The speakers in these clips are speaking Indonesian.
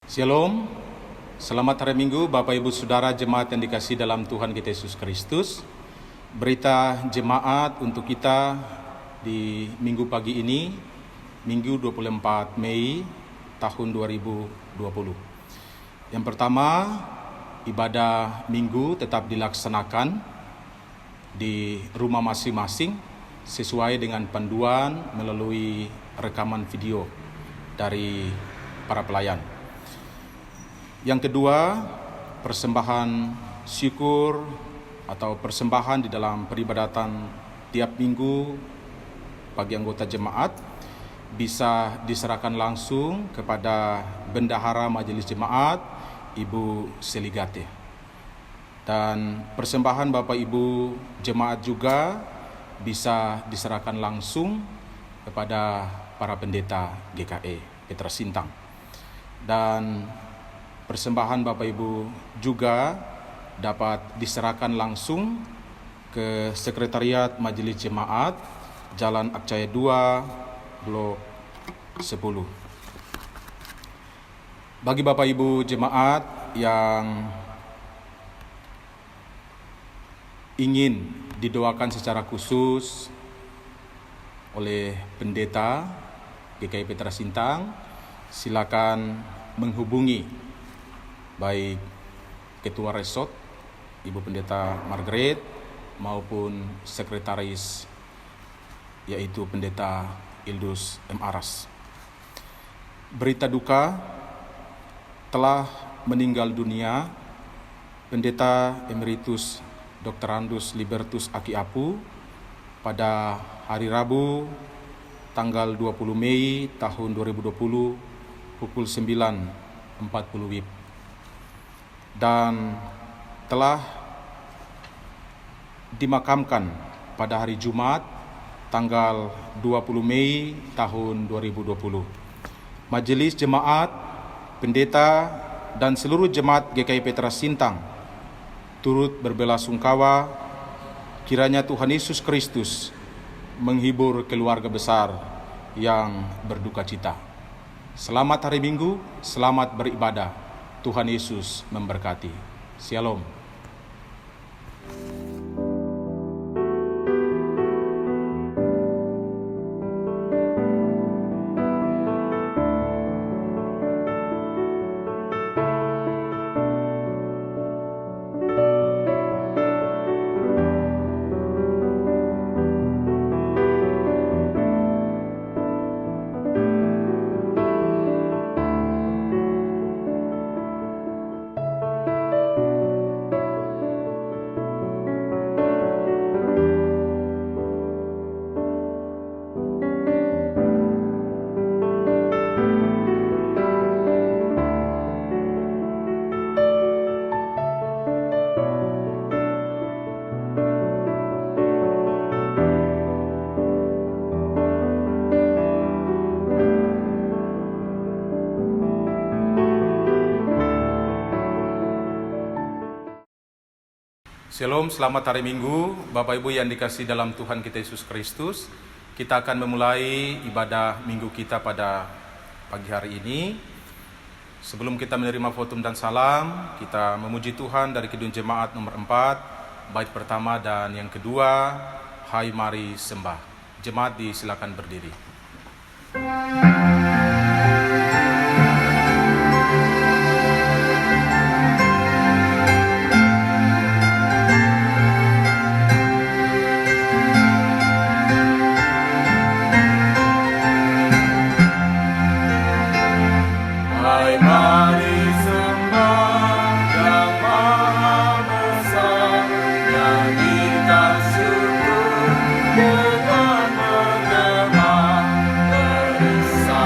Shalom, selamat hari Minggu Bapak Ibu Saudara jemaat yang dikasihi dalam Tuhan kita Yesus Kristus. Berita jemaat untuk kita di minggu pagi ini, Minggu 24 Mei tahun 2020. Yang pertama, ibadah minggu tetap dilaksanakan di rumah masing-masing sesuai dengan panduan melalui rekaman video dari para pelayan. Yang kedua, persembahan syukur atau persembahan di dalam peribadatan tiap minggu bagi anggota jemaat bisa diserahkan langsung kepada Bendahara Majelis Jemaat Ibu Seligate. Dan persembahan Bapak Ibu jemaat juga bisa diserahkan langsung kepada para pendeta GKE Petra Sintang. Dan persembahan Bapak Ibu juga dapat diserahkan langsung ke Sekretariat Majelis Jemaat Jalan Akcaya 2, Blok 10. Bagi Bapak Ibu jemaat yang ingin didoakan secara khusus oleh pendeta GKI Petra Sintang, silakan menghubungi baik Ketua Resort Ibu Pendeta Margaret maupun Sekretaris yaitu Pendeta Ildus M. Aras. Berita duka, telah meninggal dunia Pendeta Emeritus Dr. Andus Libertus Aki Apu pada hari Rabu tanggal 20 Mei tahun 2020 pukul 9.40 WIB. Dan telah dimakamkan pada hari Jumat tanggal 20 Mei tahun 2020. Majelis Jemaat, Pendeta, dan seluruh jemaat GKI Petra Sintang turut berbelasungkawa kiranya Tuhan Yesus Kristus menghibur keluarga besar yang berduka cita. Selamat hari Minggu, selamat beribadah. Tuhan Yesus memberkati. Shalom. Shalom, selamat hari Minggu, Bapak Ibu yang dikasihi dalam Tuhan kita Yesus Kristus. Kita akan memulai ibadah minggu kita pada pagi hari ini. Sebelum kita menerima votum dan salam, kita memuji Tuhan dari Kidung Jemaat nomor 4, bait pertama dan yang kedua, Hai Mari Sembah. Jemaat disilakan berdiri. Dengan bergema bersama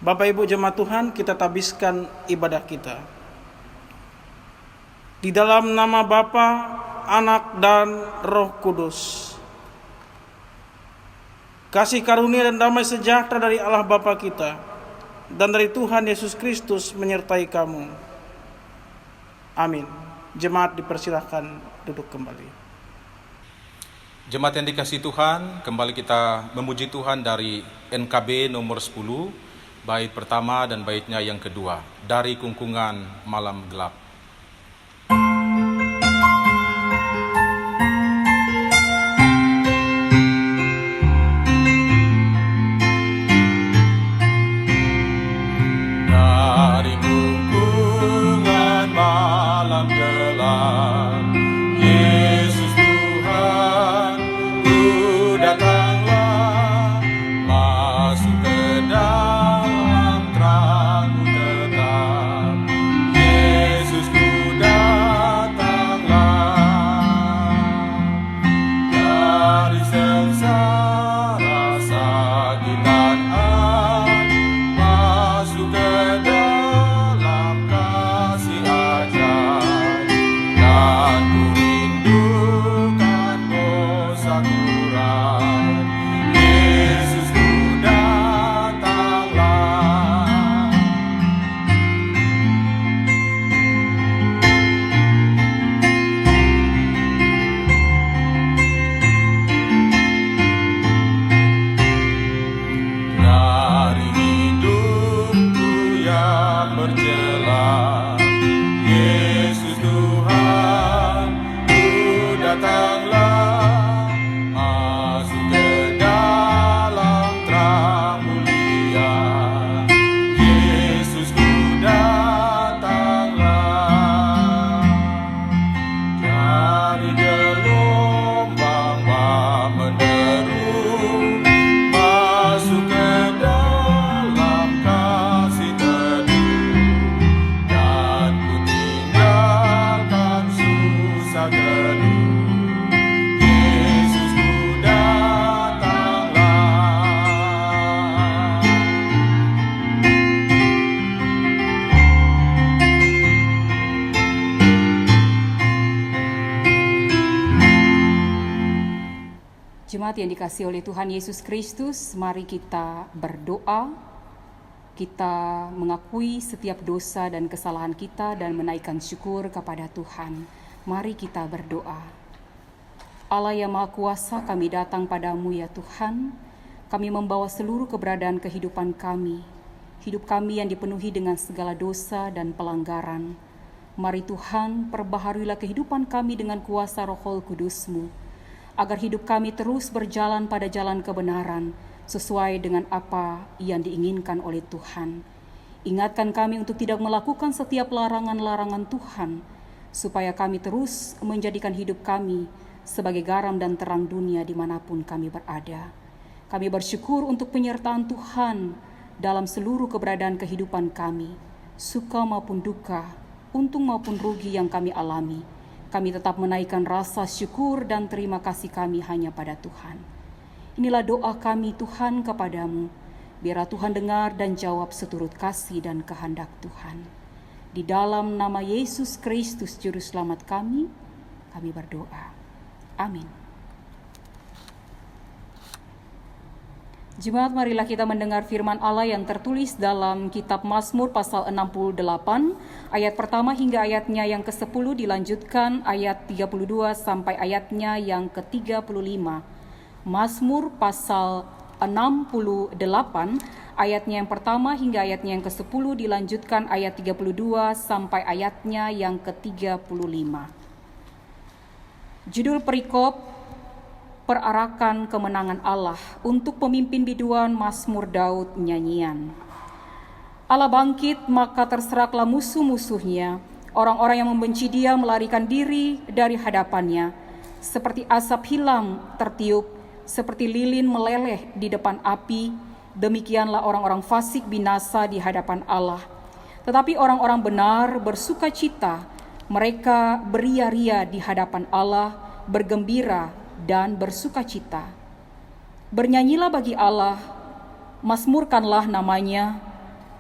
Bapak Ibu jemaat Tuhan, kita tabiskan ibadah kita. Di dalam nama Bapa, Anak, dan Roh Kudus. Kasih karunia dan damai sejahtera dari Allah Bapa kita dan dari Tuhan Yesus Kristus menyertai kamu. Amin. Jemaat dipersilahkan duduk kembali. Jemaat yang dikasihi Tuhan, kembali kita memuji Tuhan dari NKB nomor 10, bait pertama dan baitnya yang kedua, dari kungkungan malam gelap. Dari kungkungan malam gelap, Yesus Tuhan, Ku datanglah, masuk ke dalam terang-Mu tetap. Yesus Ku datanglah, dari sengsara sakit dan masuk ke dalam kasih ajaib, dan ku rindukan dosa kurai. Yesus Ku datanglah, dari hidupku yang bercela. Yesus Tuhan, Ku datanglah, masuk ke dalam terang mulia. Yesus Ku datanglah, dari gelombang menderu, masuk ke dalam kasih teduh, dan ku tinggalkan susah geduh. Yesus Ku datanglah, Jemaat yang dikasihi oleh Tuhan Yesus Kristus, mari kita berdoa. Kita mengakui setiap dosa dan kesalahan kita dan menaikkan syukur kepada Tuhan. Mari kita berdoa. Allah yang Maha Kuasa, kami datang padamu ya Tuhan. Kami membawa seluruh keberadaan kehidupan kami. Hidup kami yang dipenuhi dengan segala dosa dan pelanggaran. Mari Tuhan, perbaharuilah kehidupan kami dengan kuasa Roh Kudus-Mu, agar hidup kami terus berjalan pada jalan kebenaran, sesuai dengan apa yang diinginkan oleh Tuhan. Ingatkan kami untuk tidak melakukan setiap larangan-larangan Tuhan, supaya kami terus menjadikan hidup kami sebagai garam dan terang dunia dimanapun kami berada. Kami bersyukur untuk penyertaan Tuhan dalam seluruh keberadaan kehidupan kami, suka maupun duka, untung maupun rugi yang kami alami. Kami tetap menaikkan rasa syukur dan terima kasih kami hanya pada Tuhan. Inilah doa kami Tuhan kepadamu. Biarlah Tuhan dengar dan jawab seturut kasih dan kehendak Tuhan. Di dalam nama Yesus Kristus Juru Selamat kami berdoa. Amin. Jemaat, marilah kita mendengar firman Allah yang tertulis dalam kitab Mazmur pasal 68, ayat pertama hingga ayatnya yang ke-10, dilanjutkan ayat 32 sampai ayatnya yang ke-35. Mazmur pasal 68, ayatnya yang pertama hingga ayatnya yang ke-10, dilanjutkan ayat 32 sampai ayatnya yang ke-35. Judul perikop: Perarakan kemenangan Allah untuk pemimpin biduan Mazmur Daud nyanyian. Allah bangkit, maka terseraklah musuh-musuhnya. Orang-orang yang membenci Dia melarikan diri dari hadapannya. Seperti asap hilang tertiup, seperti lilin meleleh di depan api, demikianlah orang-orang fasik binasa di hadapan Allah. Tetapi orang-orang benar bersuka cita, mereka beria-ria di hadapan Allah, bergembira dan bersuka cita. Bernyanyilah bagi Allah, mazmurkanlah namanya,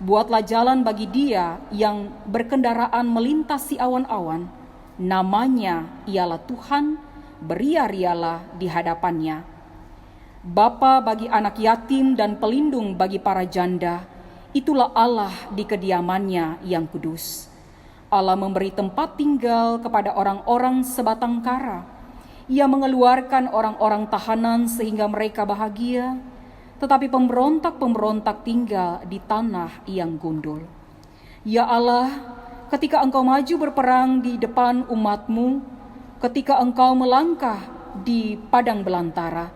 Buatlah jalan bagi dia yang berkendaraan melintasi awan-awan. Namanya ialah Tuhan, beria-rialah di hadapannya. Bapa bagi anak yatim dan pelindung bagi para janda, itulah Allah di kediamannya yang kudus. Allah memberi tempat tinggal kepada orang-orang sebatang kara. Ia mengeluarkan orang-orang tahanan sehingga mereka bahagia, tetapi pemberontak-pemberontak tinggal di tanah yang gundul. Ya Allah, ketika Engkau maju berperang di depan umat-Mu, ketika Engkau melangkah di padang belantara,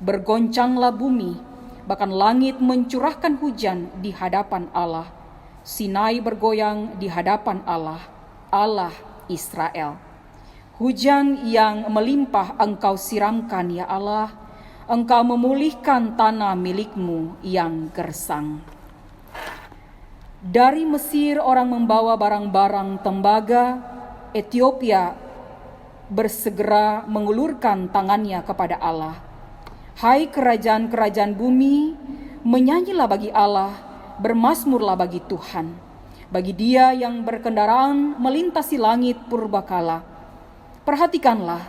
bergoncanglah bumi, bahkan langit mencurahkan hujan di hadapan Allah. Sinai bergoyang di hadapan Allah, Allah Israel. Hujan yang melimpah Engkau siramkan, ya Allah. Engkau memulihkan tanah milik-Mu yang gersang. Dari Mesir orang membawa barang-barang tembaga. Ethiopia bersegera mengulurkan tangannya kepada Allah. Hai kerajaan-kerajaan bumi, menyanyilah bagi Allah, bermazmurlah bagi Tuhan. Bagi Dia yang berkendaraan melintasi langit purbakala. Perhatikanlah,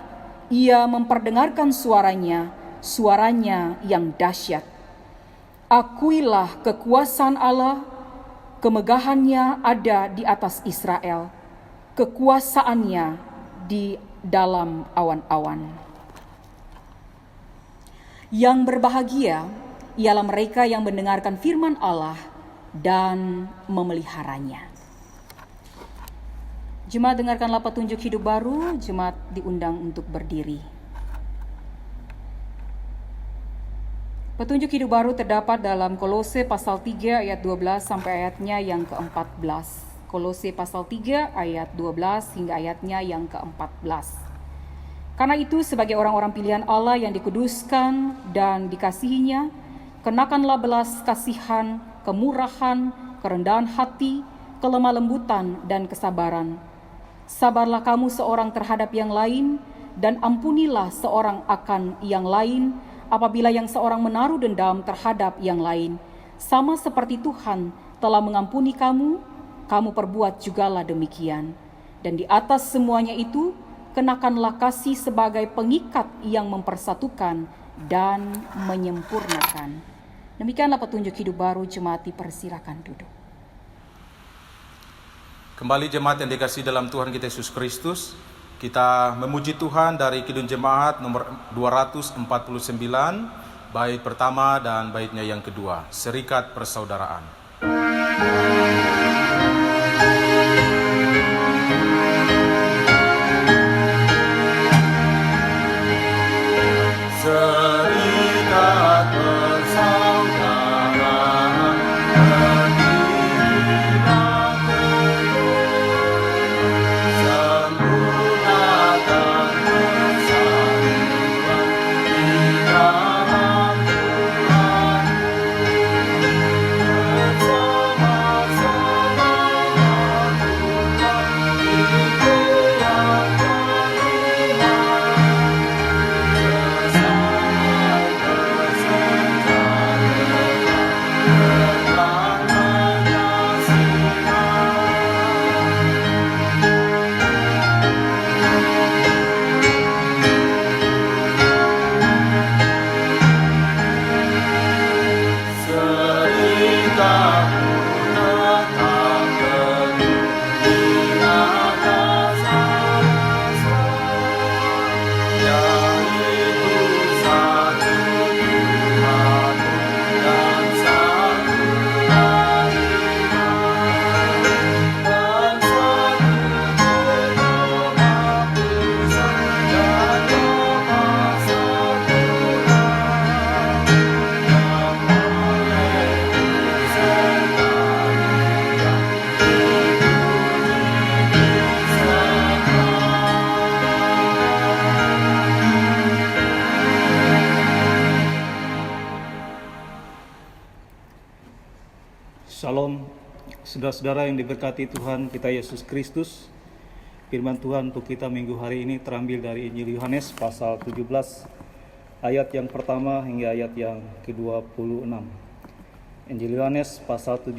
Ia memperdengarkan suaranya yang dahsyat. Akuilah kekuasaan Allah, kemegahannya ada di atas Israel, kekuasaannya di dalam awan-awan. Yang berbahagia ialah mereka yang mendengarkan firman Allah dan memeliharanya. Jemaat, dengarkanlah petunjuk hidup baru. Jemaat diundang untuk berdiri. Petunjuk hidup baru terdapat dalam Kolose pasal 3 ayat 12 sampai ayatnya yang ke-14. Kolose pasal 3 ayat 12 hingga ayatnya yang ke-14. Karena itu, sebagai orang-orang pilihan Allah yang dikuduskan dan dikasihinya, kenakanlah belas kasihan, kemurahan, kerendahan hati, kelemah lembutan, dan kesabaran. Sabarlah kamu seorang terhadap yang lain, dan ampunilah seorang akan yang lain, apabila yang seorang menaruh dendam terhadap yang lain. Sama seperti Tuhan telah mengampuni kamu, kamu perbuat jugalah demikian. Dan di atas semuanya itu, kenakanlah kasih sebagai pengikat yang mempersatukan dan menyempurnakan. Demikianlah petunjuk hidup baru. Jemaat dipersilakan duduk. Kembali jemaat yang dikasihi dalam Tuhan kita Yesus Kristus, kita memuji Tuhan dari Kidung Jemaat nomor 249, bait pertama dan baitnya yang kedua, Serikat Persaudaraan. Serikat persaudaraan, berdirilah teguh, sempurnakan persatuan di dalam Tuhan. Bersama-sama lakukan ikutan Shalom, saudara-saudara yang diberkati Tuhan kita Yesus Kristus. Firman Tuhan untuk kita minggu hari ini terambil dari Injil Yohanes pasal 17 ayat yang pertama hingga ayat yang ke-26. Injil Yohanes pasal 17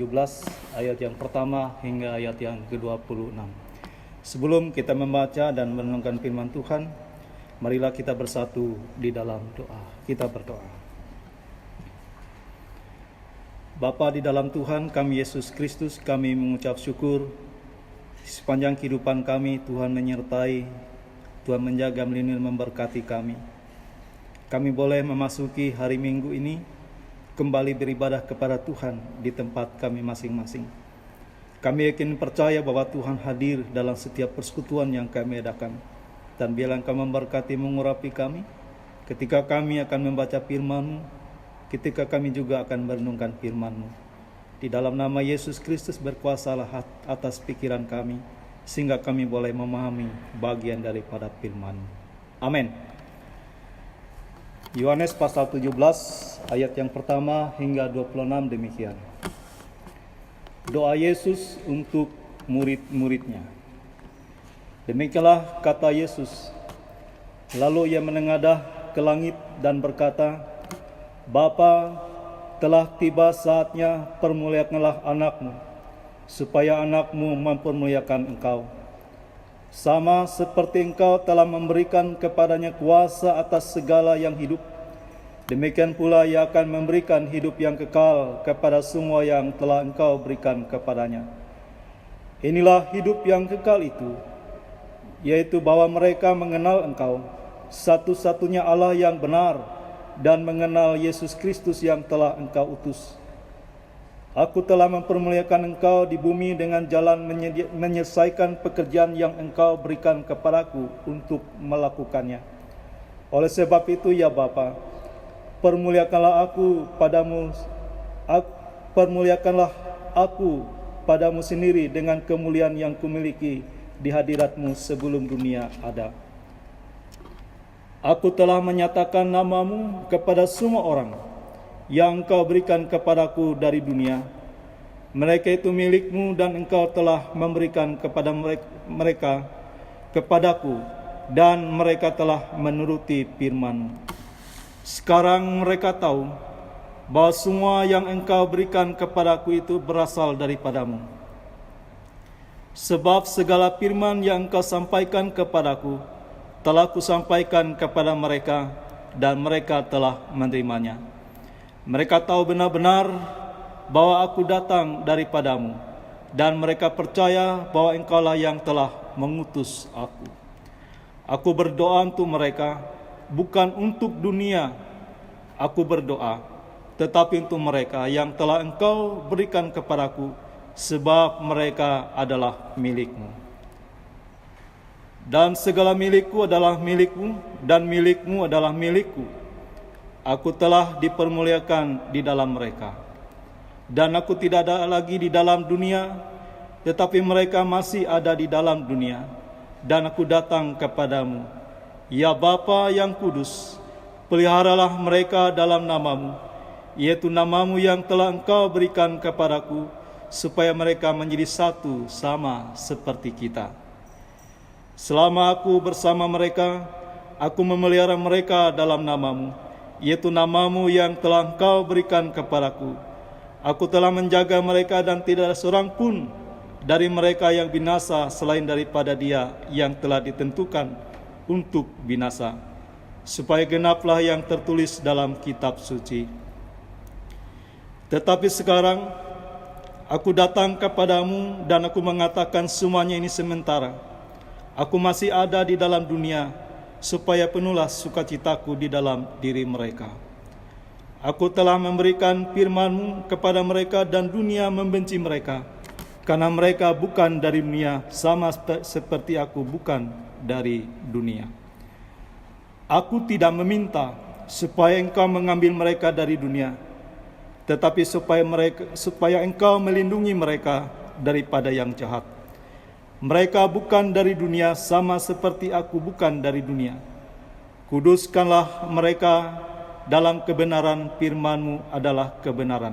ayat yang pertama hingga ayat yang ke-26. Sebelum kita membaca dan merenungkan firman Tuhan, marilah kita bersatu di dalam doa. Kita berdoa. Bapa di dalam Tuhan kami Yesus Kristus, kami mengucap syukur sepanjang kehidupan kami Tuhan menyertai, Tuhan menjaga, melindungi, memberkati kami. Kami boleh memasuki hari Minggu ini kembali beribadah kepada Tuhan di tempat kami masing-masing. Kami yakin percaya bahwa Tuhan hadir dalam setiap persekutuan yang kami adakan. Dan biarlah Engkau memberkati, mengurapi kami ketika kami akan membaca firman-Mu, ketika kami juga akan merenungkan firman-Mu. Di dalam nama Yesus Kristus berkuasalah atas pikiran kami, sehingga kami boleh memahami bagian daripada firman-Mu. Amin. Yohanes pasal 17 ayat yang pertama hingga 26 demikian. Doa Yesus untuk murid-muridnya. Demikianlah kata Yesus. Lalu ia menengadah ke langit dan berkata, Bapa, telah tiba saatnya, permuliakanlah anakmu, supaya anakmu mempermuliakan engkau. Sama seperti engkau telah memberikan kepadanya kuasa atas segala yang hidup, demikian pula ia akan memberikan hidup yang kekal kepada semua yang telah engkau berikan kepadanya. Inilah hidup yang kekal itu, yaitu bahwa mereka mengenal engkau, satu-satunya Allah yang benar, dan mengenal Yesus Kristus yang telah engkau utus. Aku telah mempermuliakan engkau di bumi dengan jalan menyelesaikan pekerjaan yang engkau berikan kepadaku untuk melakukannya. Oleh sebab itu ya Bapa, permuliakanlah aku padamu sendiri dengan kemuliaan yang kumiliki di hadirat-Mu sebelum dunia ada. Aku telah menyatakan nama-Mu kepada semua orang yang engkau berikan kepadaku dari dunia. Mereka itu milik-Mu dan engkau telah memberikan kepada mereka kepadaku, dan mereka telah menuruti firman-Mu. Sekarang mereka tahu bahwa semua yang engkau berikan kepadaku itu berasal daripadamu. Sebab segala firman yang engkau sampaikan kepadaku telah kusampaikan kepada mereka, dan mereka telah menerimanya. Mereka tahu benar-benar bahwa aku datang daripadamu, dan mereka percaya bahwa engkaulah yang telah mengutus aku. Aku berdoa untuk mereka, bukan untuk dunia. Aku berdoa, tetapi untuk mereka yang telah engkau berikan kepadaku, sebab mereka adalah milik-Mu. Dan segala milikku adalah milik-Mu, dan milik-Mu adalah milikku. Aku telah dipermuliakan di dalam mereka. Dan aku tidak ada lagi di dalam dunia, tetapi mereka masih ada di dalam dunia. Dan aku datang kepadamu. Ya Bapa yang kudus, peliharalah mereka dalam nama-Mu, yaitu nama-Mu yang telah engkau berikan kepadaku, supaya mereka menjadi satu sama seperti kita. Selama aku bersama mereka, aku memelihara mereka dalam nama-Mu, yaitu nama-Mu yang telah engkau berikan kepadaku. Aku telah menjaga mereka, dan tidak ada seorang pun dari mereka yang binasa selain daripada dia yang telah ditentukan untuk binasa, supaya genaplah yang tertulis dalam kitab suci. Tetapi sekarang aku datang kepadamu, dan aku mengatakan semuanya ini sementara. Aku masih ada di dalam dunia, supaya penuhlah sukacitaku di dalam diri mereka. Aku telah memberikan firman-Mu kepada mereka, dan dunia membenci mereka, karena mereka bukan dari dunia, sama seperti aku bukan dari dunia. Aku tidak meminta supaya engkau mengambil mereka dari dunia, tetapi supaya engkau melindungi mereka daripada yang jahat. Mereka bukan dari dunia, sama seperti aku bukan dari dunia. Kuduskanlah mereka dalam kebenaran, firman-Mu adalah kebenaran.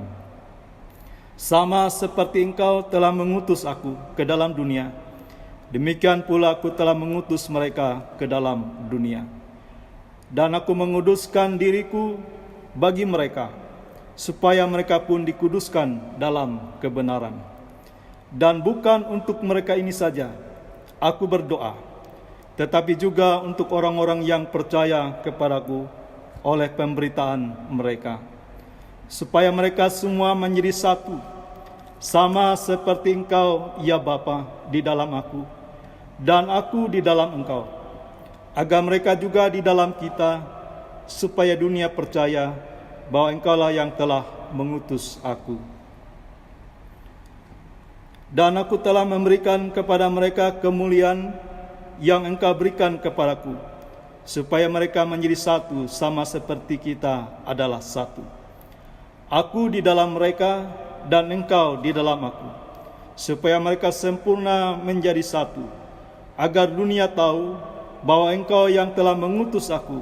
Sama seperti engkau telah mengutus aku ke dalam dunia, demikian pula aku telah mengutus mereka ke dalam dunia. Dan aku menguduskan diriku bagi mereka, supaya mereka pun dikuduskan dalam kebenaran. Dan bukan untuk mereka ini saja aku berdoa, tetapi juga untuk orang-orang yang percaya kepadaku oleh pemberitaan mereka, supaya mereka semua menjadi satu, sama seperti Engkau, ya Bapa, di dalam aku, dan aku di dalam Engkau, agar mereka juga di dalam kita, supaya dunia percaya bahwa Engkaulah yang telah mengutus aku. Dan aku telah memberikan kepada mereka kemuliaan yang Engkau berikan kepadaku, supaya mereka menjadi satu sama seperti kita adalah satu. Aku di dalam mereka dan Engkau di dalam aku, supaya mereka sempurna menjadi satu, agar dunia tahu bahwa Engkau yang telah mengutus aku,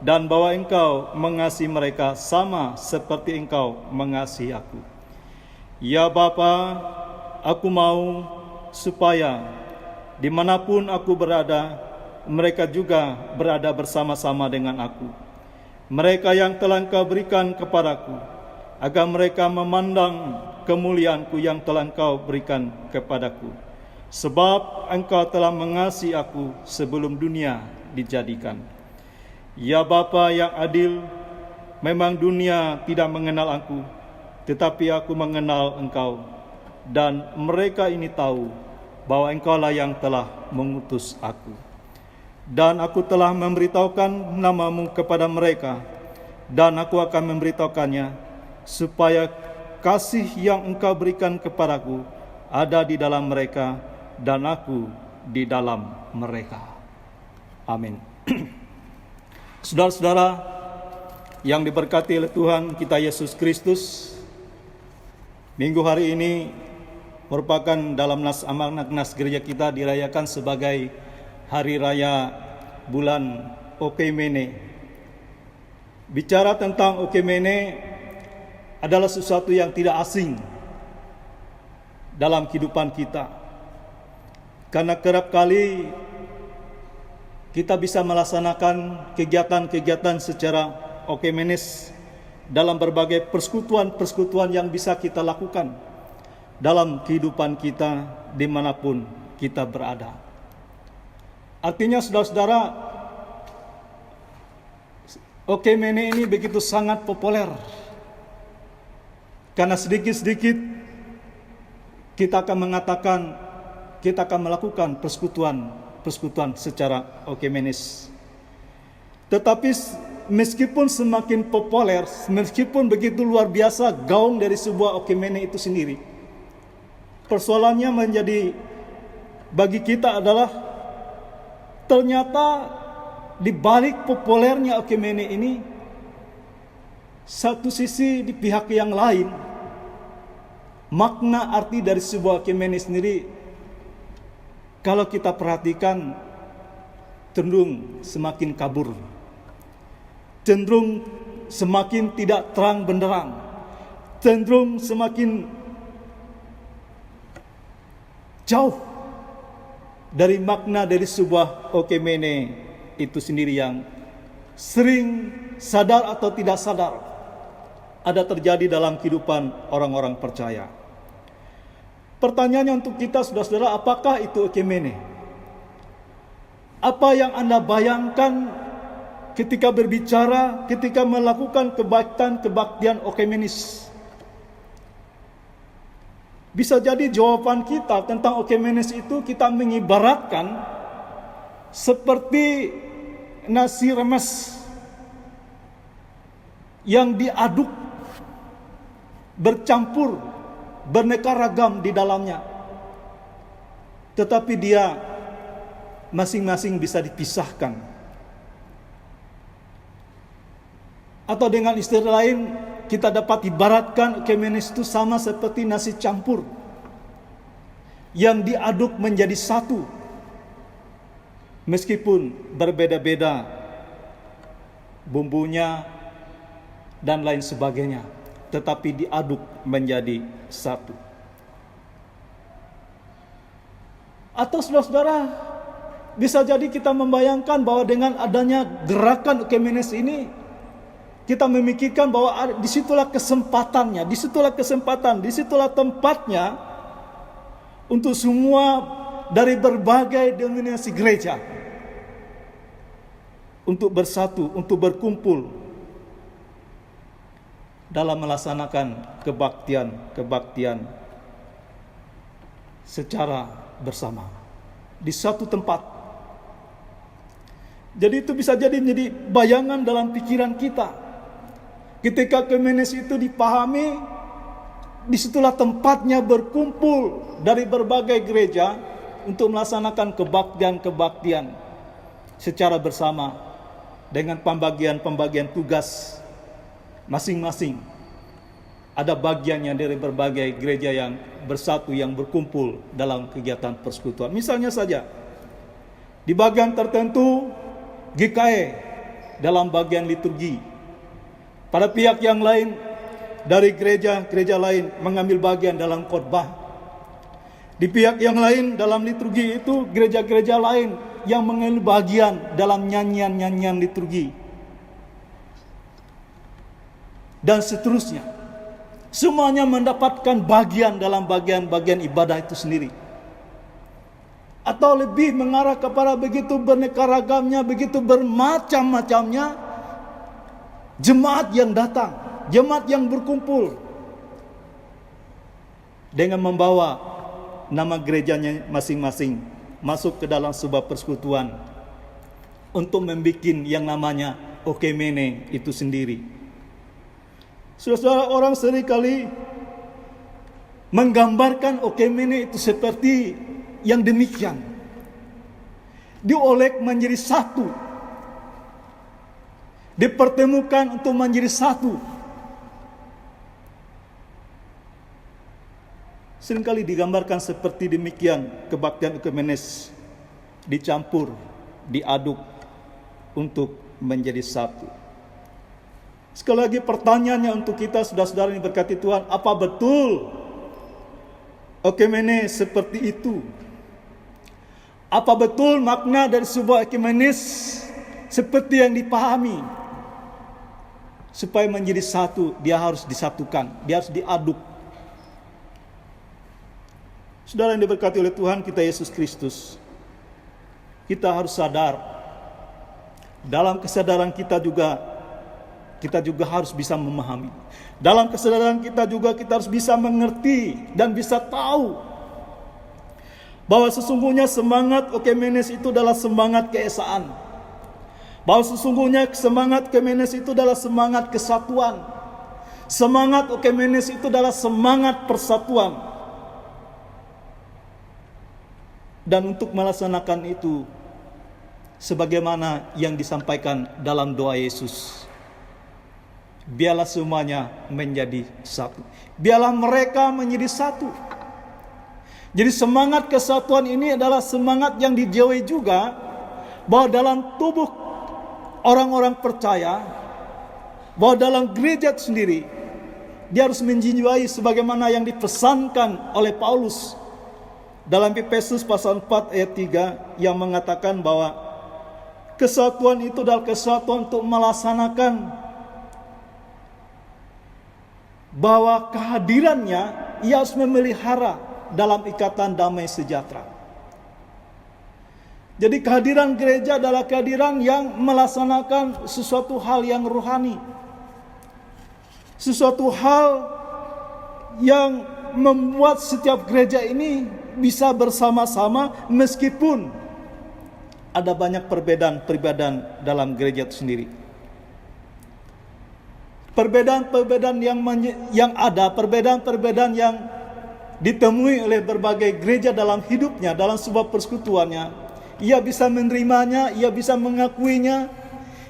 dan bahwa Engkau mengasihi mereka sama seperti Engkau mengasihi aku. Ya Bapa, aku mau supaya dimanapun aku berada, mereka juga berada bersama-sama dengan aku. Mereka yang telah Engkau berikan kepadaku, agar mereka memandang kemuliaanku yang telah Engkau berikan kepadaku. Sebab Engkau telah mengasihi aku sebelum dunia dijadikan. Ya Bapa yang adil, memang dunia tidak mengenal aku, tetapi aku mengenal Engkau, dan mereka ini tahu bahwa Engkaulah yang telah mengutus aku. Dan aku telah memberitahukan namamu kepada mereka, dan aku akan memberitahukannya, supaya kasih yang Engkau berikan kepadaku ada di dalam mereka, dan aku di dalam mereka. Amin. Saudara-saudara yang diberkati oleh Tuhan kita Yesus Kristus, minggu hari ini merupakan dalam amanat nas gereja kita dirayakan sebagai hari raya bulan Okemene. Bicara tentang Okemene adalah sesuatu yang tidak asing dalam kehidupan kita, karena kerap kali kita bisa melaksanakan kegiatan-kegiatan secara Okemenes dalam berbagai persekutuan yang bisa kita lakukan dalam kehidupan kita dimanapun kita berada. Artinya saudara-saudara, Okemene ini begitu sangat populer, karena sedikit-sedikit kita akan mengatakan kita akan melakukan persekutuan secara Okemenes. Tetapi meskipun semakin populer, meskipun begitu luar biasa gaung dari sebuah Okemene itu sendiri, persoalannya menjadi bagi kita adalah ternyata di balik populernya Okemene ini, satu sisi di pihak yang lain, makna arti dari sebuah Okemene sendiri kalau kita perhatikan cenderung semakin kabur, cenderung semakin tidak terang benderang, cenderung semakin jauh dari makna dari sebuah Okemene itu sendiri, yang sering sadar atau tidak sadar ada terjadi dalam kehidupan orang-orang percaya. Pertanyaannya untuk kita saudara-saudara, apakah itu Okemene? Apa yang Anda bayangkan ketika berbicara, ketika melakukan kebaktian Okemenis? Bisa jadi jawaban kita tentang Okemenis itu kita mengibaratkan seperti nasi remes yang diaduk, bercampur, berneka ragam di dalamnya, tetapi dia masing-masing bisa dipisahkan. Atau dengan istilah lain, kita dapat ibaratkan Okemene itu sama seperti nasi campur yang diaduk menjadi satu, meskipun berbeda-beda bumbunya dan lain sebagainya, tetapi diaduk menjadi satu. Atau saudara-saudara, bisa jadi kita membayangkan bahwa dengan adanya gerakan Okemene ini, kita memikirkan bahwa disitulah kesempatannya, disitulah tempatnya untuk semua dari berbagai denominasi gereja untuk bersatu, untuk berkumpul dalam melaksanakan kebaktian secara bersama di satu tempat. Jadi itu bisa jadi menjadi bayangan dalam pikiran kita. Ketika Kemenes itu dipahami, disitulah tempatnya berkumpul dari berbagai gereja untuk melaksanakan kebaktian secara bersama dengan pembagian tugas masing-masing. Ada bagiannya dari berbagai gereja yang bersatu, yang berkumpul dalam kegiatan persekutuan. Misalnya saja, di bagian tertentu GKE dalam bagian liturgi. Pada pihak yang lain dari gereja lain mengambil bagian dalam khotbah. Di pihak yang lain dalam liturgi itu gereja-gereja lain yang mengambil bagian dalam nyanyian liturgi. Dan seterusnya. Semuanya mendapatkan bagian dalam bagian-bagian ibadah itu sendiri. Atau lebih mengarah kepada begitu beraneka ragamnya, begitu bermacam-macamnya jemaat yang datang, jemaat yang berkumpul dengan membawa nama gerejanya masing-masing masuk ke dalam sebuah persekutuan untuk membuat yang namanya Oikumene itu sendiri. Saudara, orang seringkali menggambarkan Oikumene itu seperti yang demikian. Diolek menjadi satu, dipertemukan untuk menjadi satu. Seringkali digambarkan seperti demikian kebaktian Ekumenes, dicampur, diaduk untuk menjadi satu. Sekali lagi pertanyaannya untuk kita saudara-saudara yang berkati Tuhan, apa betul Ekumenes seperti itu? Apa betul makna dari sebuah Ekumenes seperti yang dipahami? Supaya menjadi satu, dia harus disatukan, dia harus diaduk. Saudara yang diberkati oleh Tuhan kita Yesus Kristus, kita harus sadar, dalam kesadaran kita juga harus bisa memahami. Dalam kesadaran kita juga kita harus bisa mengerti dan bisa tahu bahwa sesungguhnya semangat Oikumene itu adalah semangat keesaan. Bahwa sesungguhnya semangat Ekumenes itu adalah semangat kesatuan. Semangat Oikumene itu adalah semangat persatuan. Dan untuk melaksanakan itu, sebagaimana yang disampaikan dalam doa Yesus, biarlah semuanya menjadi satu. Biarlah mereka menjadi satu. Jadi semangat kesatuan ini adalah semangat yang dijauhi juga bahwa dalam tubuh orang-orang percaya, bahwa dalam gereja itu sendiri dia harus menjiwai sebagaimana yang dipesankan oleh Paulus dalam Efesus pasal 4 ayat 3 yang mengatakan bahwa kesatuan itu adalah kesatuan untuk melaksanakan bahwa kehadirannya ia harus memelihara dalam ikatan damai sejahtera. Jadi kehadiran gereja adalah kehadiran yang melaksanakan sesuatu hal yang rohani. Sesuatu hal yang membuat setiap gereja ini bisa bersama-sama meskipun ada banyak perbedaan dalam gereja itu sendiri. Perbedaan-perbedaan perbedaan yang ditemui oleh berbagai gereja dalam hidupnya, dalam sebuah persekutuannya, ia bisa menerimanya, ia bisa mengakuinya,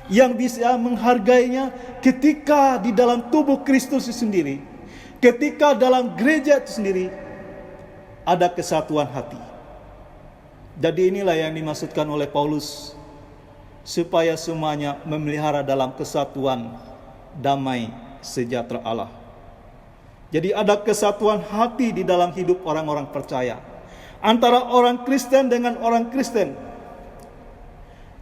yang bisa menghargainya ketika di dalam tubuh Kristus itu sendiri, ketika dalam gereja itu sendiri ada kesatuan hati. Jadi inilah yang dimaksudkan oleh Paulus, supaya semuanya memelihara dalam kesatuan damai sejahtera Allah. Jadi ada kesatuan hati di dalam hidup orang-orang percaya, antara orang Kristen dengan orang Kristen.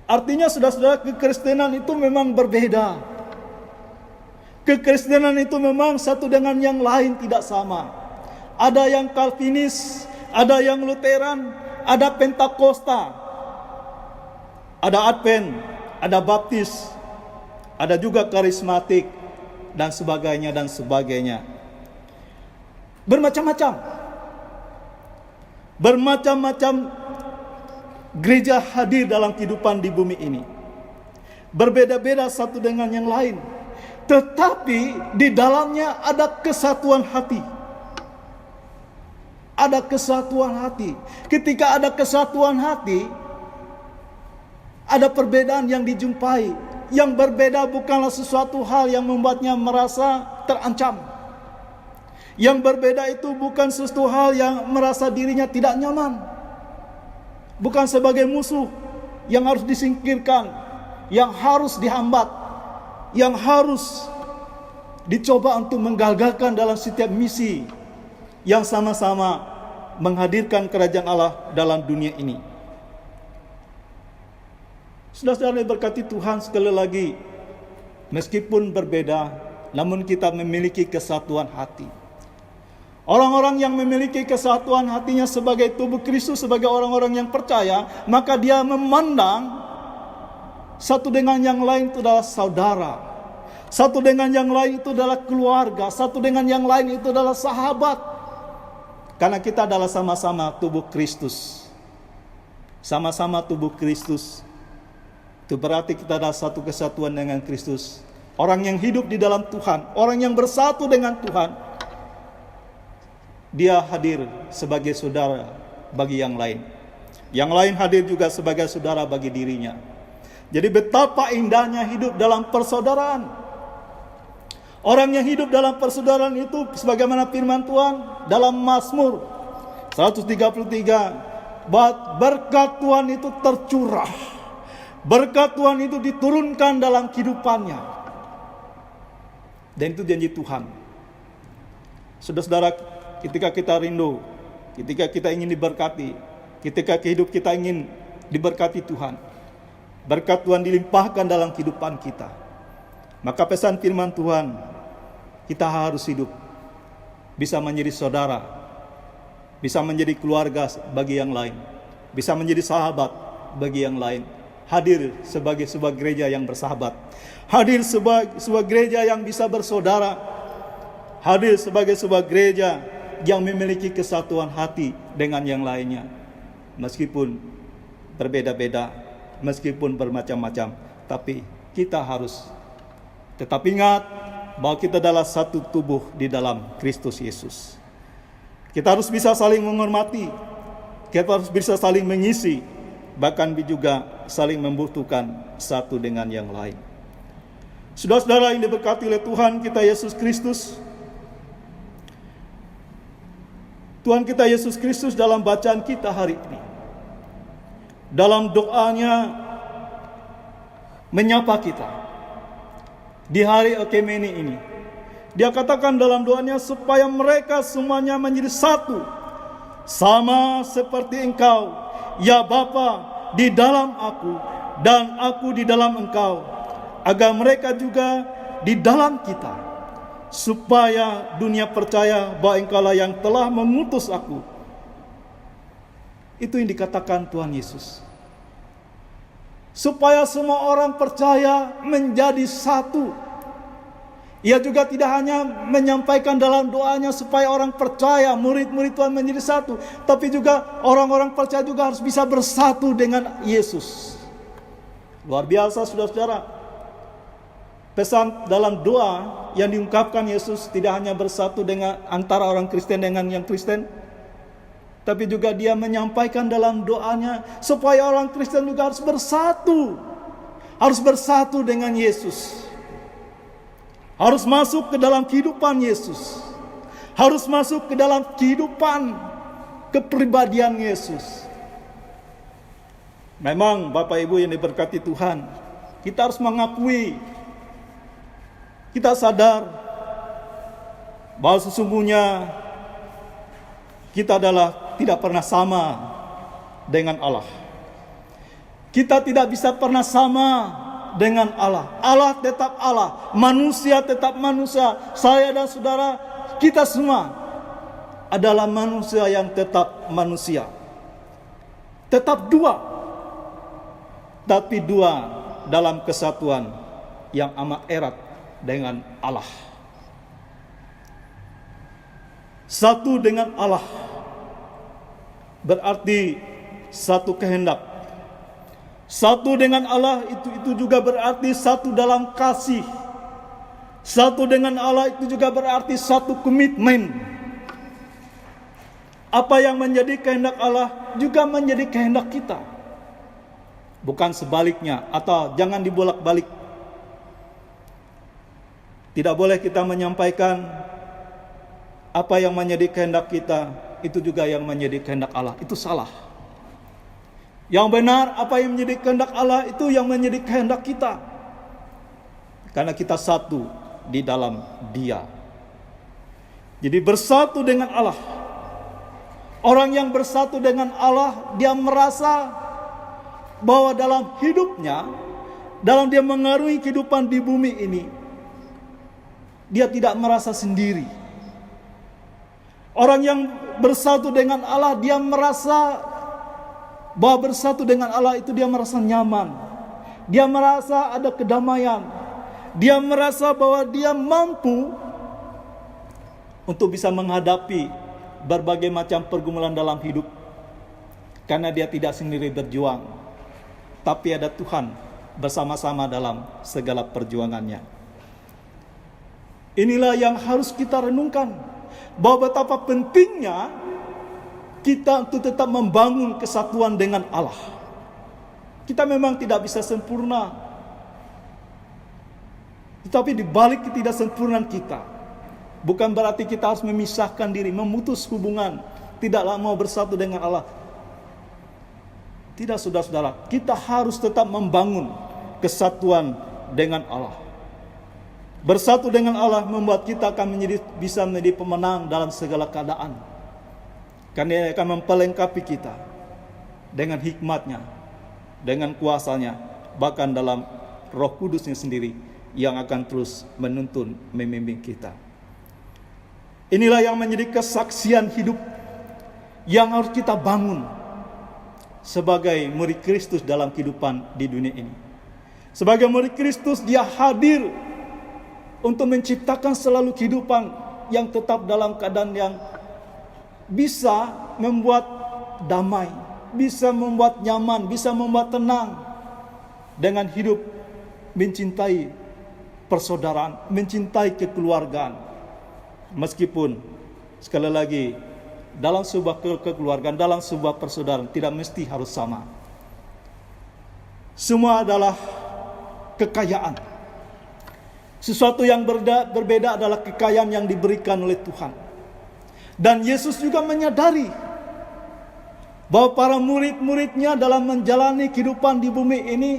Artinya saudara-saudara, kekristenan itu memang berbeda. Kekristenan itu memang satu dengan yang lain tidak sama. Ada yang Calvinis, ada yang Lutheran, ada Pentakosta, ada Advent, ada Baptis, ada juga karismatik, dan sebagainya dan sebagainya. Bermacam-macam. Bermacam-macam gereja hadir dalam kehidupan di bumi ini. Berbeda-beda satu dengan yang lain. Tetapi di dalamnya ada kesatuan hati. Ada kesatuan hati. Ketika ada kesatuan hati, ada perbedaan yang dijumpai. Yang berbeda bukanlah sesuatu hal yang membuatnya merasa terancam. Yang berbeda itu bukan sesuatu hal yang merasa dirinya tidak nyaman. Bukan sebagai musuh yang harus disingkirkan, yang harus dihambat, yang harus dicoba untuk menggagalkan dalam setiap misi yang sama-sama menghadirkan kerajaan Allah dalam dunia ini. Saudara-saudara diberkati Tuhan, sekali lagi, meskipun berbeda, namun kita memiliki kesatuan hati. Orang-orang yang memiliki kesatuan hatinya sebagai tubuh Kristus, sebagai orang-orang yang percaya, maka dia memandang satu dengan yang lain itu adalah saudara. Satu dengan yang lain itu adalah keluarga. Satu dengan yang lain itu adalah sahabat. Karena kita adalah sama-sama tubuh Kristus. Sama-sama tubuh Kristus. Itu berarti kita adalah satu kesatuan dengan Kristus. Orang yang hidup di dalam Tuhan, orang yang bersatu dengan Tuhan, dia hadir sebagai saudara bagi yang lain. Yang lain hadir juga sebagai saudara bagi dirinya. Jadi betapa indahnya hidup dalam persaudaraan. Orang yang hidup dalam persaudaraan itu sebagaimana firman Tuhan dalam Mazmur 133, berkat Tuhan itu tercurah. Berkat Tuhan itu diturunkan dalam kehidupannya. Dan itu janji Tuhan. Saudara-saudara, ketika kita rindu, ketika kita ingin diberkati, ketika hidup kita ingin diberkati Tuhan, berkat Tuhan dilimpahkan dalam kehidupan kita, maka pesan firman Tuhan, kita harus hidup bisa menjadi saudara, bisa menjadi keluarga bagi yang lain, bisa menjadi sahabat bagi yang lain, hadir sebagai sebuah gereja yang bersahabat, hadir sebagai sebuah gereja yang bisa bersaudara, hadir sebagai sebuah gereja yang memiliki kesatuan hati dengan yang lainnya, meskipun berbeda-beda, meskipun bermacam-macam, tapi kita harus tetap ingat bahwa kita adalah satu tubuh di dalam Kristus Yesus. Kita harus bisa saling menghormati, kita harus bisa saling mengisi, bahkan juga saling membutuhkan satu dengan yang lain. Saudara-saudara yang diberkati oleh Tuhan kita Yesus Kristus, Tuhan kita Yesus Kristus dalam bacaan kita hari ini, dalam doanya menyapa kita di hari Ekimene ini, dia katakan dalam doanya supaya mereka semuanya menjadi satu, sama seperti Engkau, ya Bapa, di dalam aku dan aku di dalam Engkau, agar mereka juga di dalam kita, supaya dunia percaya bahwa Engkaulah yang telah mengutus aku. Itu yang dikatakan Tuhan Yesus. Supaya semua orang percaya menjadi satu. Ia juga tidak hanya menyampaikan dalam doanya supaya orang percaya, murid-murid Tuhan menjadi satu, tapi juga orang-orang percaya juga harus bisa bersatu dengan Yesus. Luar biasa saudara-saudara. Pesan dalam doa yang diungkapkan Yesus tidak hanya bersatu dengan antara orang Kristen dengan yang Kristen, tapi juga dia menyampaikan dalam doanya supaya orang Kristen juga harus bersatu dengan Yesus, harus masuk ke dalam kehidupan Yesus, harus masuk ke dalam kehidupan kepribadian Yesus. Memang Bapak Ibu yang diberkati Tuhan, kita harus mengakui, kita sadar bahwa sesungguhnya kita adalah tidak pernah sama dengan Allah. Kita tidak bisa pernah sama dengan Allah. Allah tetap Allah, manusia tetap manusia. Saya dan saudara, kita semua adalah manusia yang tetap manusia. Tetap dua, tapi dua dalam kesatuan yang amat erat dengan Allah. Satu dengan Allah berarti satu kehendak. Satu dengan Allah itu juga berarti satu dalam kasih. Satu dengan Allah itu juga berarti satu komitmen. Apa yang menjadi kehendak Allah juga menjadi kehendak kita. Bukan sebaliknya, atau jangan dibolak-balik. Tidak boleh kita menyampaikan apa yang menjadi kehendak kita itu juga yang menjadi kehendak Allah. Itu salah. Yang benar, apa yang menjadi kehendak Allah itu yang menjadi kehendak kita. Karena kita satu di dalam Dia. Jadi bersatu dengan Allah. Orang yang bersatu dengan Allah, dia merasa bahwa dalam hidupnya, dalam dia mengarungi kehidupan di bumi ini, dia tidak merasa sendiri. Orang yang bersatu dengan Allah, dia merasa bahwa bersatu dengan Allah itu dia merasa nyaman. Dia merasa ada kedamaian. Dia merasa bahwa dia mampu untuk bisa menghadapi berbagai macam pergumulan dalam hidup. Karena dia tidak sendiri berjuang, tapi ada Tuhan bersama-sama dalam segala perjuangannya. Inilah yang harus kita renungkan, bahwa betapa pentingnya kita untuk tetap membangun kesatuan dengan Allah. Kita memang tidak bisa sempurna, tetapi di balik ketidaksempurnaan kita, bukan berarti kita harus memisahkan diri, memutus hubungan, tidaklah mau bersatu dengan Allah. Tidak, saudara-saudara, kita harus tetap membangun kesatuan dengan Allah. Bersatu dengan Allah membuat kita akan bisa menjadi pemenang dalam segala keadaan. Karena Dia akan mempelengkapi kita dengan hikmat-Nya, dengan kuasa-Nya, bahkan dalam Roh Kudus-Nya sendiri yang akan terus menuntun, membimbing kita. Inilah yang menjadi kesaksian hidup yang harus kita bangun sebagai murid Kristus dalam kehidupan di dunia ini. Sebagai murid Kristus, dia hadir untuk menciptakan selalu kehidupan yang tetap dalam keadaan yang bisa membuat damai, bisa membuat nyaman, bisa membuat tenang dengan hidup mencintai persaudaraan, mencintai kekeluargaan. Meskipun sekali lagi dalam sebuah kekeluargaan, dalam sebuah persaudaraan tidak mesti harus sama. Semua adalah kekayaan. Sesuatu yang berbeda adalah kekayaan yang diberikan oleh Tuhan. Dan Yesus juga menyadari bahwa para murid-muridnya dalam menjalani kehidupan di bumi ini,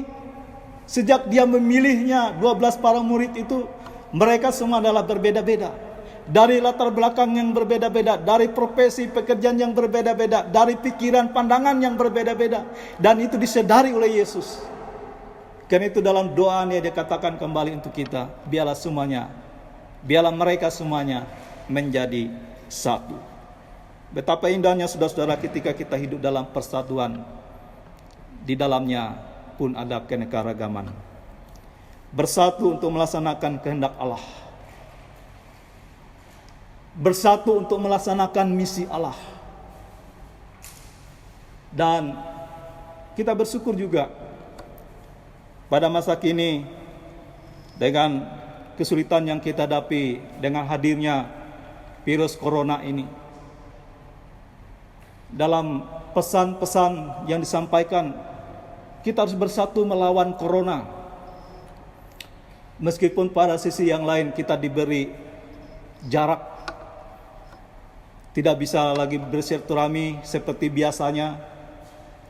sejak dia memilihnya 12 para murid itu, mereka semua adalah berbeda-beda. Dari latar belakang yang berbeda-beda, dari profesi pekerjaan yang berbeda-beda, dari pikiran pandangan yang berbeda-beda. Dan itu disadari oleh Yesus. Karena itu dalam doanya dia katakan kembali untuk kita, biarlah mereka semuanya menjadi satu. Betapa indahnya saudara-saudara ketika kita hidup dalam persatuan. Di dalamnya pun ada keanekaragaman. Bersatu untuk melaksanakan kehendak Allah. Bersatu untuk melaksanakan misi Allah. Dan kita bersyukur juga pada masa kini dengan kesulitan yang kita hadapi dengan hadirnya virus corona ini. Dalam pesan-pesan yang disampaikan, kita harus bersatu melawan corona. Meskipun pada sisi yang lain kita diberi jarak, tidak bisa lagi bersilaturahmi seperti biasanya,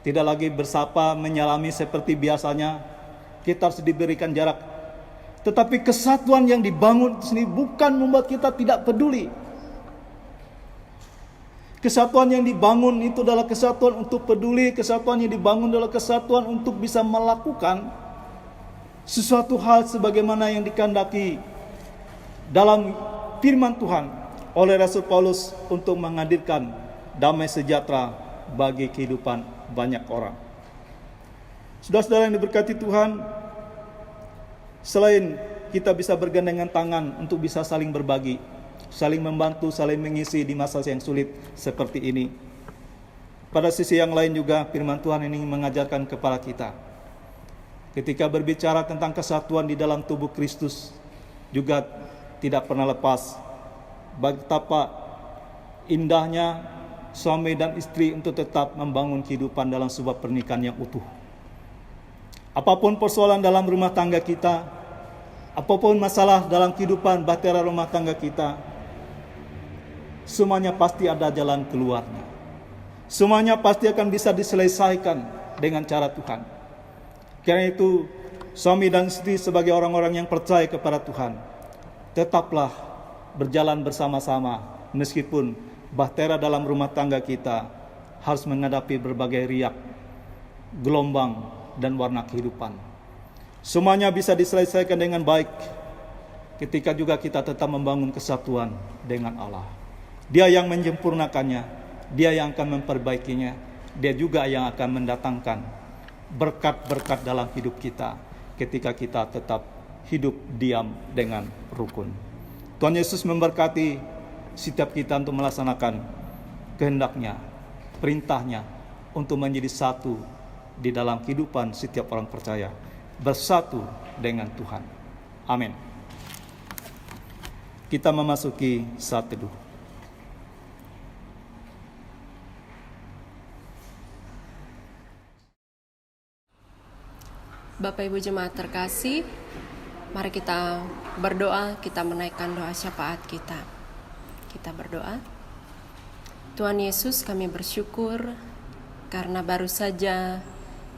tidak lagi bersapa menyalami seperti biasanya, kita harus diberikan jarak. Tetapi kesatuan yang dibangun di sini bukan membuat kita tidak peduli. Kesatuan yang dibangun itu adalah kesatuan untuk peduli, kesatuan yang dibangun adalah kesatuan untuk bisa melakukan sesuatu hal sebagaimana yang dikehendaki dalam firman Tuhan oleh Rasul Paulus untuk menghadirkan damai sejahtera bagi kehidupan banyak orang. Saudara-saudara yang diberkati Tuhan, selain kita bisa bergandengan tangan untuk bisa saling berbagi, saling membantu, saling mengisi di masa yang sulit seperti ini, pada sisi yang lain juga firman Tuhan ini mengajarkan kepada kita, ketika berbicara tentang kesatuan di dalam tubuh Kristus, juga tidak pernah lepas betapa indahnya suami dan istri untuk tetap membangun kehidupan dalam sebuah pernikahan yang utuh. Apapun persoalan dalam rumah tangga kita, apapun masalah dalam kehidupan bahtera rumah tangga kita, semuanya pasti ada jalan keluarnya. Semuanya pasti akan bisa diselesaikan dengan cara Tuhan. Karena itu, suami dan istri sebagai orang-orang yang percaya kepada Tuhan, tetaplah berjalan bersama-sama meskipun bahtera dalam rumah tangga kita harus menghadapi berbagai riak, gelombang, dan warna kehidupan. Semuanya bisa diselesaikan dengan baik ketika juga kita tetap membangun kesatuan dengan Allah. Dia yang menyempurnakannya, Dia yang akan memperbaikinya, Dia juga yang akan mendatangkan berkat-berkat dalam hidup kita ketika kita tetap hidup diam dengan rukun. Tuhan Yesus memberkati setiap kita untuk melaksanakan kehendaknya, perintahnya, untuk menjadi satu di dalam kehidupan setiap orang percaya, bersatu dengan Tuhan. Amin. Kita memasuki saat teduh. Bapak Ibu Jemaat terkasih, mari kita berdoa, kita menaikkan doa syafaat kita. Kita berdoa. Tuhan Yesus, kami bersyukur karena baru saja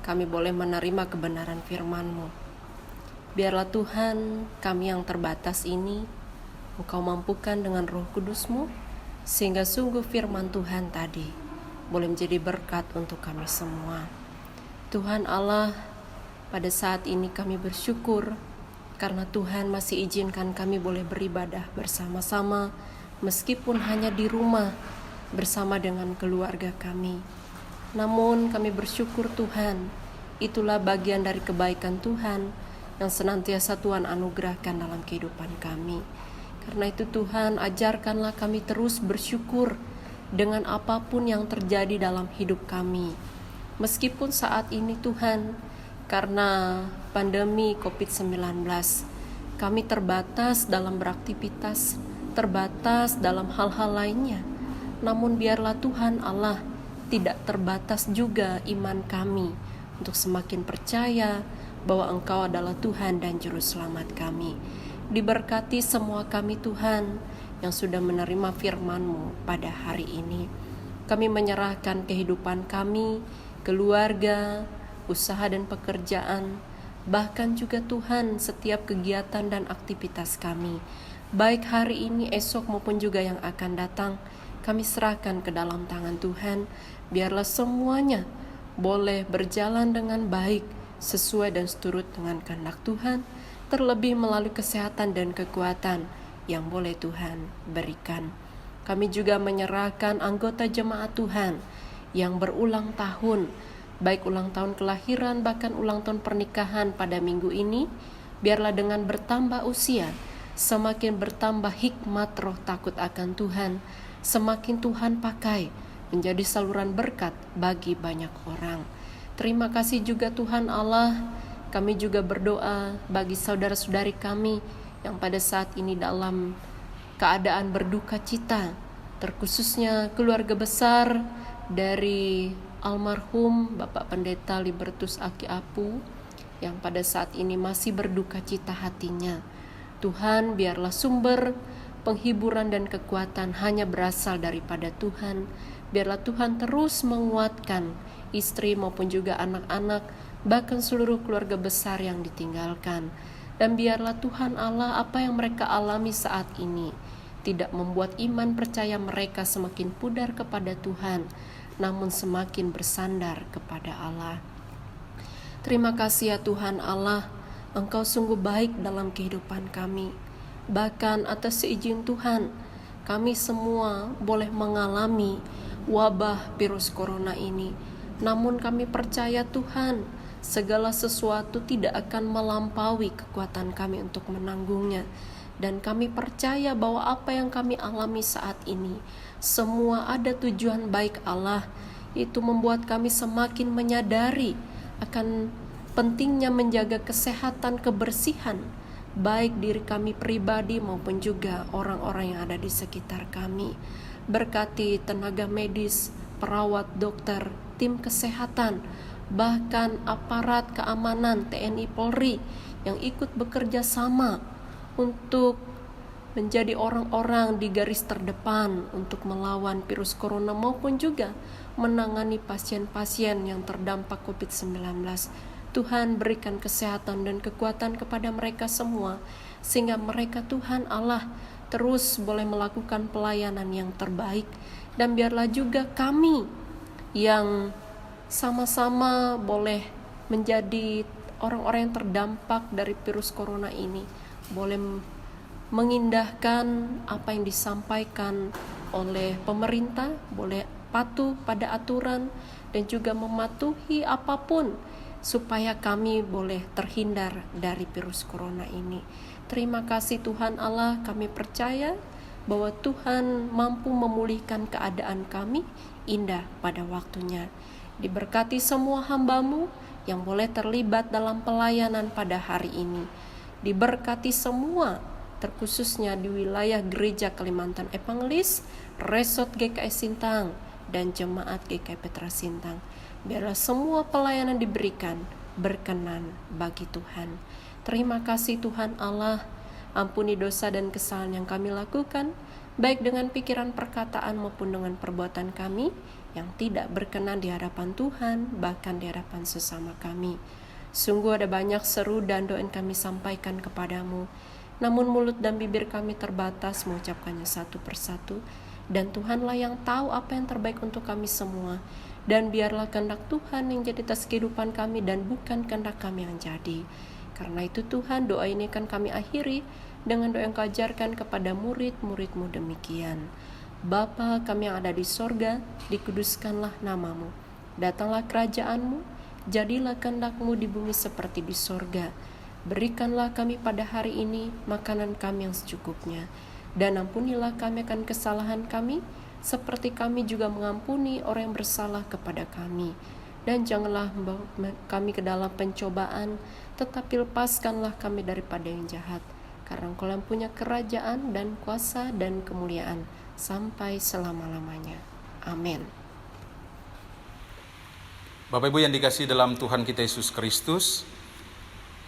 kami boleh menerima kebenaran firman-Mu. Biarlah Tuhan, kami yang terbatas ini, Engkau mampukan dengan Roh Kudus-Mu, sehingga sungguh firman Tuhan tadi boleh menjadi berkat untuk kami semua. Tuhan Allah, pada saat ini kami bersyukur karena Tuhan masih izinkan kami boleh beribadah bersama-sama, meskipun hanya di rumah bersama dengan keluarga kami. Namun kami bersyukur Tuhan, itulah bagian dari kebaikan Tuhan yang senantiasa Tuhan anugerahkan dalam kehidupan kami. Karena itu Tuhan, ajarkanlah kami terus bersyukur dengan apapun yang terjadi dalam hidup kami. Meskipun saat ini Tuhan, karena pandemi COVID-19, kami terbatas dalam beraktivitas, terbatas dalam hal-hal lainnya. Namun biarlah Tuhan Allah, tidak terbatas juga iman kami untuk semakin percaya bahwa Engkau adalah Tuhan dan Juru Selamat kami. Diberkati semua kami Tuhan yang sudah menerima firman-Mu pada hari ini. Kami menyerahkan kehidupan kami, keluarga, usaha dan pekerjaan, bahkan juga Tuhan setiap kegiatan dan aktivitas kami, baik hari ini, esok maupun juga yang akan datang, kami serahkan ke dalam tangan Tuhan. Biarlah semuanya boleh berjalan dengan baik, sesuai dan seturut dengan kehendak Tuhan, terlebih melalui kesehatan dan kekuatan yang boleh Tuhan berikan. Kami juga menyerahkan anggota jemaat Tuhan yang berulang tahun, baik ulang tahun kelahiran bahkan ulang tahun pernikahan pada minggu ini. Biarlah dengan bertambah usia, semakin bertambah hikmat roh takut akan Tuhan, semakin Tuhan pakai menjadi saluran berkat bagi banyak orang. Terima kasih juga Tuhan Allah, kami juga berdoa bagi saudara-saudari kami yang pada saat ini dalam keadaan berduka cita, terkhususnya keluarga besar dari almarhum Bapak Pendeta Libertus Aki Apu yang pada saat ini masih berduka cita hatinya. Tuhan, biarlah sumber penghiburan dan kekuatan hanya berasal daripada Tuhan. Biarlah Tuhan terus menguatkan istri maupun juga anak-anak, bahkan seluruh keluarga besar yang ditinggalkan. Dan biarlah Tuhan Allah, apa yang mereka alami saat ini tidak membuat iman percaya mereka semakin pudar kepada Tuhan, namun semakin bersandar kepada Allah. Terima kasih ya Tuhan Allah, Engkau sungguh baik dalam kehidupan kami. Bahkan atas seizin Tuhan, kami semua boleh mengalami wabah virus corona ini. Namun kami percaya Tuhan, segala sesuatu tidak akan melampaui kekuatan kami untuk menanggungnya. Dan kami percaya bahwa apa yang kami alami saat ini, semua ada tujuan baik Allah. Itu membuat kami semakin menyadari akan pentingnya menjaga kesehatan, kebersihan, baik diri kami pribadi maupun juga orang-orang yang ada di sekitar kami. Berkati tenaga medis, perawat, dokter, tim kesehatan, bahkan aparat keamanan TNI Polri yang ikut bekerja sama untuk menjadi orang-orang di garis terdepan untuk melawan virus corona maupun juga menangani pasien-pasien yang terdampak COVID-19. Tuhan berikan kesehatan dan kekuatan kepada mereka semua, sehingga mereka Tuhan Allah terus boleh melakukan pelayanan yang terbaik. Dan biarlah juga kami yang sama-sama boleh menjadi orang-orang yang terdampak dari virus corona ini, boleh mengindahkan apa yang disampaikan oleh pemerintah, boleh patuh pada aturan dan juga mematuhi apapun supaya kami boleh terhindar dari virus corona ini. Terima kasih Tuhan Allah, kami percaya bahwa Tuhan mampu memulihkan keadaan kami indah pada waktunya. Diberkati semua hamba-Mu yang boleh terlibat dalam pelayanan pada hari ini. Diberkati semua, terkhususnya di wilayah Gereja Kalimantan Evangelis, Resort GKI Sintang, dan Jemaat GKI Petra Sintang. Biarlah semua pelayanan diberikan berkenan bagi Tuhan. Terima kasih Tuhan Allah, ampuni dosa dan kesalahan yang kami lakukan, baik dengan pikiran, perkataan maupun dengan perbuatan kami yang tidak berkenan di hadapan Tuhan, bahkan di hadapan sesama kami. Sungguh ada banyak seru dan doa yang kami sampaikan kepadamu, namun mulut dan bibir kami terbatas mengucapkannya satu persatu, dan Tuhanlah yang tahu apa yang terbaik untuk kami semua. Dan biarlah kehendak Tuhan yang jadi atas kehidupan kami dan bukan kehendak kami yang jadi. Karena itu Tuhan, doa ini akan kami akhiri dengan doa yang Kau ajarkan kepada murid-murid-Mu demikian. Bapa kami yang ada di sorga, dikuduskanlah nama-Mu. Datanglah kerajaan-Mu, jadilah kehendak-Mu di bumi seperti di sorga. Berikanlah kami pada hari ini makanan kami yang secukupnya. Dan ampunilah kami akan kesalahan kami, seperti kami juga mengampuni orang yang bersalah kepada kami. Dan janganlah membawa kami ke dalam pencobaan, tetapi lepaskanlah kami daripada yang jahat. Karena Engkau yang punya kerajaan dan kuasa dan kemuliaan sampai selama-lamanya. Amin. Bapak Ibu yang dikasihi dalam Tuhan kita Yesus Kristus,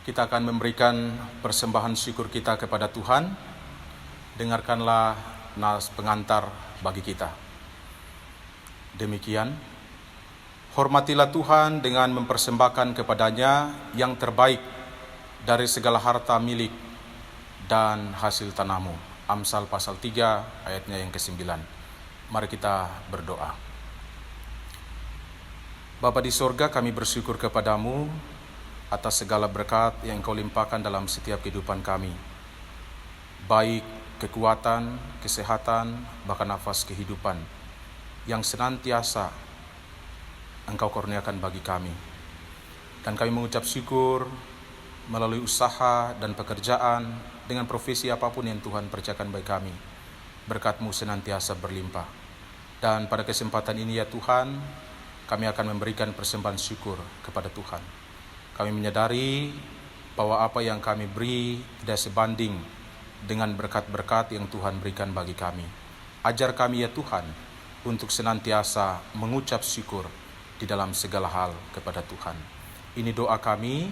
kita akan memberikan persembahan syukur kita kepada Tuhan. Dengarkanlah nas pengantar bagi kita. Demikian, hormatilah Tuhan dengan mempersembahkan kepadanya yang terbaik dari segala harta milik dan hasil tanahmu. Amsal pasal 3 ayatnya yang ke-9. Mari kita berdoa. Bapa di sorga, kami bersyukur kepadamu atas segala berkat yang Kau limpahkan dalam setiap kehidupan kami. Baik kekuatan, kesehatan, bahkan nafas kehidupan yang senantiasa Engkau kurniakan bagi kami. Dan kami mengucap syukur melalui usaha dan pekerjaan dengan profesi apapun yang Tuhan percayakan bagi kami. Berkat-Mu senantiasa berlimpah. Dan pada kesempatan ini ya Tuhan, kami akan memberikan persembahan syukur kepada Tuhan. Kami menyadari bahwa apa yang kami beri tidak sebanding dengan berkat-berkat yang Tuhan berikan bagi kami. Ajar kami ya Tuhan untuk senantiasa mengucap syukur di dalam segala hal kepada Tuhan. Ini doa kami,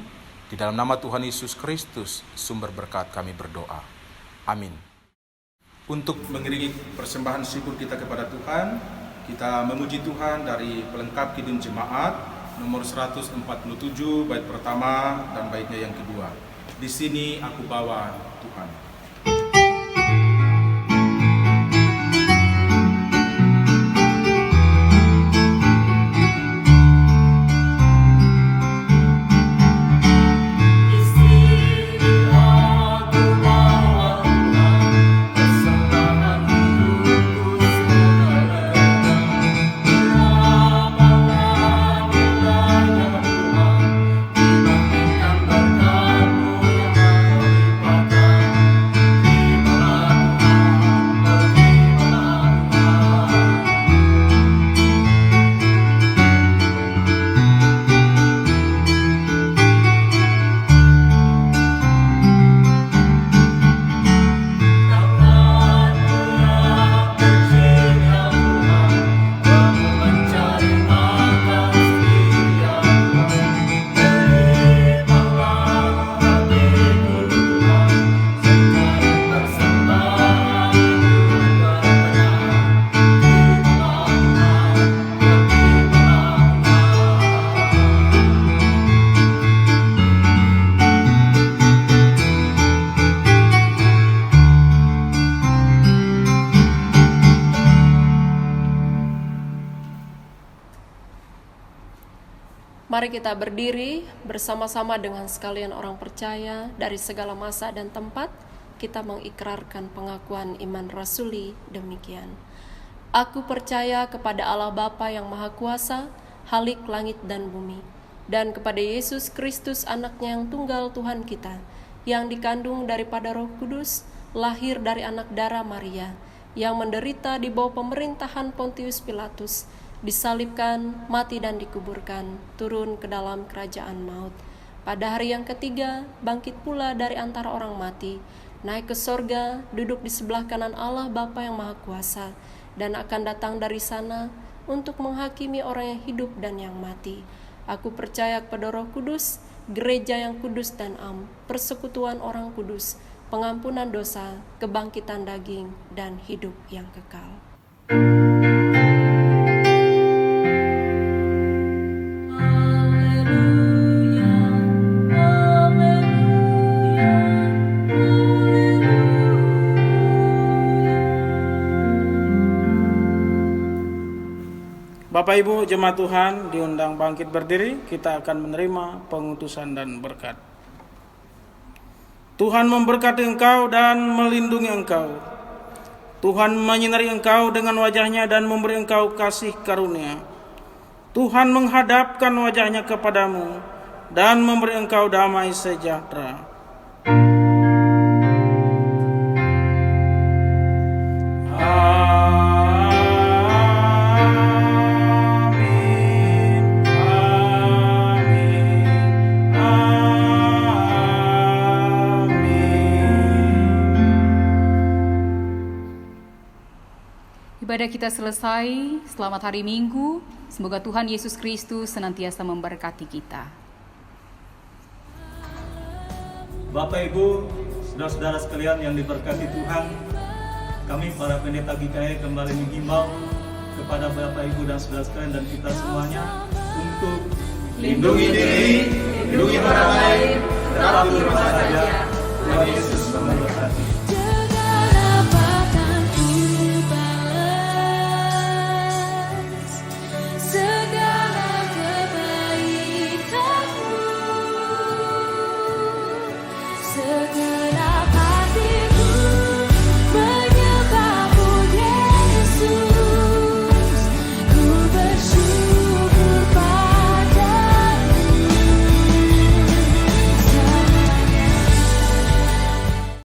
di dalam nama Tuhan Yesus Kristus, sumber berkat kami berdoa. Amin. Untuk mengiringi persembahan syukur kita kepada Tuhan, kita memuji Tuhan dari pelengkap Kidung Jemaat nomor 147 bait pertama dan baitnya yang kedua. Di sini aku bawa Tuhan. Di sini Mari kita berdiri bersama-sama dengan sekalian orang percaya dari segala masa dan tempat. Kita mengikrarkan pengakuan iman rasuli demikian. Aku percaya kepada Allah Bapa yang Maha Kuasa, Khalik langit dan bumi, dan kepada Yesus Kristus anaknya yang tunggal Tuhan kita, yang dikandung daripada Roh Kudus, lahir dari anak darah Maria, yang menderita di bawah pemerintahan Pontius Pilatus, disalibkan, mati dan dikuburkan, turun ke dalam kerajaan maut. Pada hari yang ketiga, bangkit pula dari antara orang mati, naik ke sorga, duduk di sebelah kanan Allah Bapa yang Maha Kuasa, dan akan datang dari sana untuk menghakimi orang yang hidup dan yang mati. Aku percaya kepada Roh Kudus, gereja yang kudus dan am, persekutuan orang kudus, pengampunan dosa, kebangkitan daging, dan hidup yang kekal. Bapak Ibu jemaat Tuhan diundang bangkit berdiri, kita akan menerima pengutusan dan berkat. Tuhan memberkati engkau dan melindungi engkau. Tuhan menyinari engkau dengan wajahnya dan memberi engkau kasih karunia. Tuhan menghadapkan wajahnya kepadamu dan memberi engkau damai sejahtera. Ibadah kita selesai, selamat hari Minggu. Semoga Tuhan Yesus Kristus senantiasa memberkati kita. Bapak Ibu, saudara-saudara sekalian yang diberkati Tuhan, kami para pendeta GKI kembali menghimbau kepada Bapak Ibu dan saudara sekalian dan kita semuanya untuk Lindungi diri, lindungi orang lain, tetap di rumah saja. Tuhan Yesus memberkati.